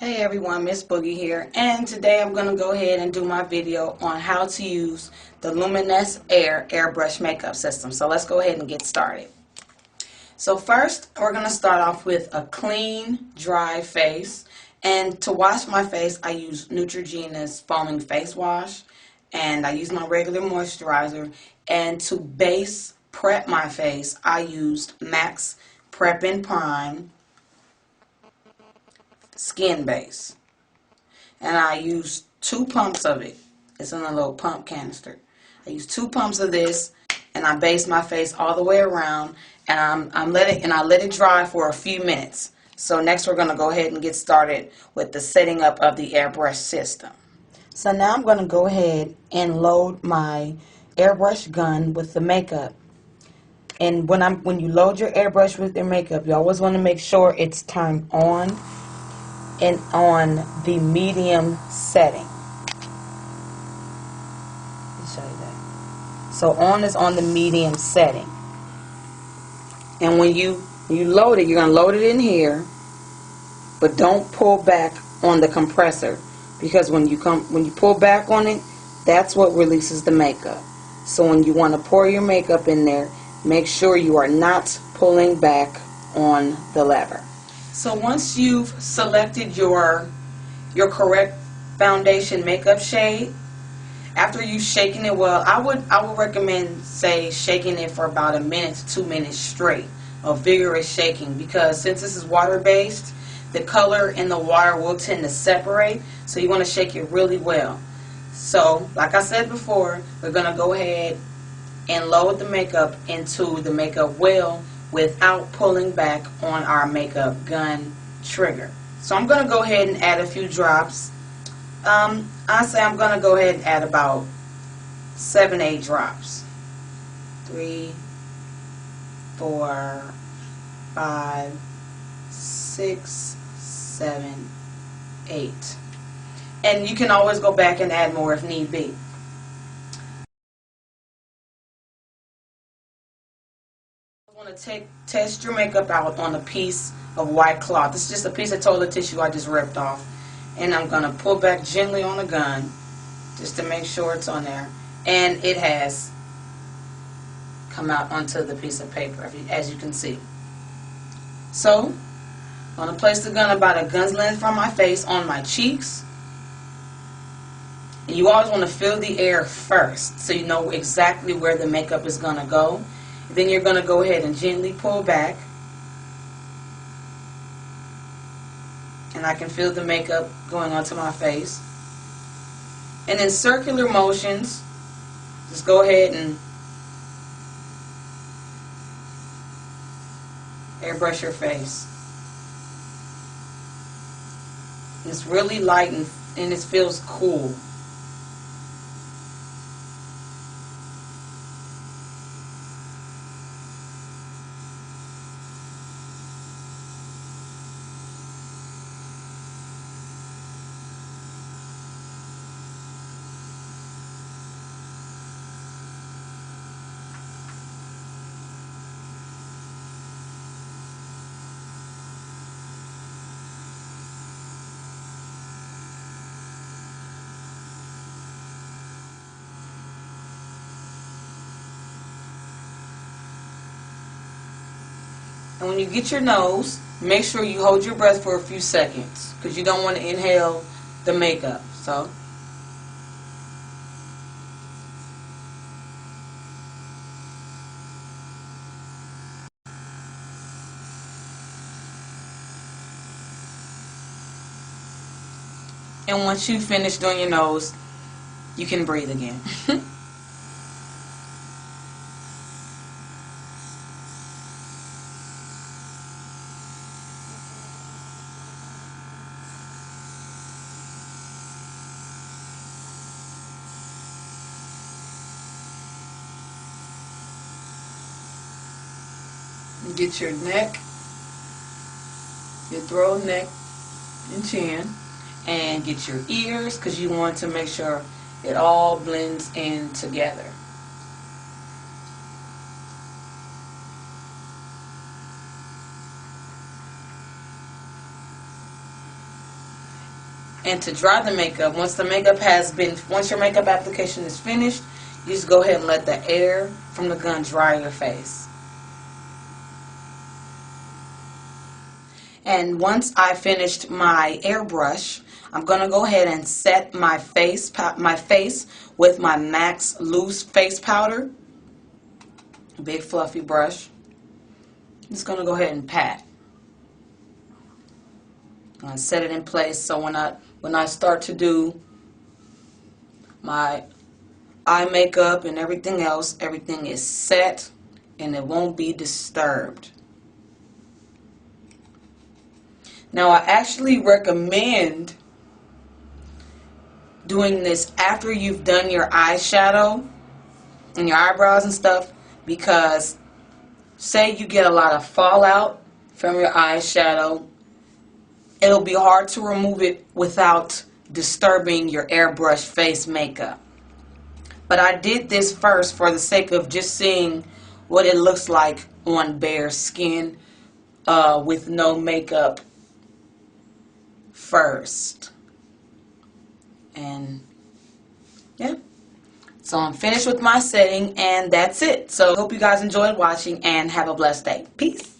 Hey everyone, Miss Boogie here, and today I'm going to go ahead and do my video on how to use the Luminous Air Airbrush Makeup System. So let's go ahead and get started. So first, we're going to start off with a clean, dry face. And to wash my face, I use Neutrogena's Foaming Face Wash, and I use my regular moisturizer. And to base prep my face, I used MAC's Prep and Prime Skin Base. And I use 2 pumps of it. It's in a little pump canister. I use 2 pumps of this, and I base my face all the way around, and I let it dry for a few minutes. So next we're going to go ahead and get started with the setting up of the airbrush system. So now I'm going to go ahead and load my airbrush gun with the makeup. And when you load your airbrush with your makeup, you always want to make sure it's turned on and on the medium setting. Let me show you that. So on is on the medium setting. And when you load it, you're going to load it in here, but don't pull back on the compressor, because when you pull back on it, that's what releases the makeup. So when you want to pour your makeup in there, make sure you are not pulling back on the lever. So once you've selected your correct foundation makeup shade, after you've shaken it well, I would recommend, say, shaking it for about 1 minute to 2 minutes straight of vigorous shaking, because since this is water-based, the color in the water will tend to separate, so you want to shake it really well. So, like I said before, we're going to go ahead and load the makeup into the makeup well without pulling back on our makeup gun trigger. So I'm going to go ahead and add a few drops. I say I'm going to go ahead and add about 7-8 drops. 3, 4, 5, 6, 7, 8. And you can always go back and add more if need be. I want to test your makeup out on a piece of white cloth. This is just a piece of toilet tissue I just ripped off. And I'm going to pull back gently on the gun just to make sure it's on there. And it has come out onto the piece of paper, as you can see. So, I'm going to place the gun about a gun's length from my face on my cheeks. And you always want to feel the air first, so you know exactly where the makeup is going to go. Then you're going to go ahead and gently pull back. And I can feel the makeup going onto my face. And in circular motions, just go ahead and airbrush your face. It's really light and it feels cool. And when you get your nose, make sure you hold your breath for a few seconds, because you don't want to inhale the makeup. So, and once you finish doing your nose, you can breathe again. Get your neck, your throat, neck, and chin, and get your ears, because you want to make sure it all blends in together. And to dry the makeup, once your makeup application is finished, you just go ahead and let the air from the gun dry your face. And once I finished my airbrush, I'm going to go ahead and set my face with my MAC's loose face powder. Big fluffy brush. I'm just going to go ahead and pat. I'm going to set it in place so when I start to do my eye makeup and everything else, everything is set and it won't be disturbed. Now, I actually recommend doing this after you've done your eyeshadow and your eyebrows and stuff, because say you get a lot of fallout from your eyeshadow, it'll be hard to remove it without disturbing your airbrush face makeup. But I did this first for the sake of just seeing what it looks like on bare skin with no makeup first. And yeah, so I'm finished with my setting, and that's it. So hope you guys enjoyed watching and have a blessed day. Peace.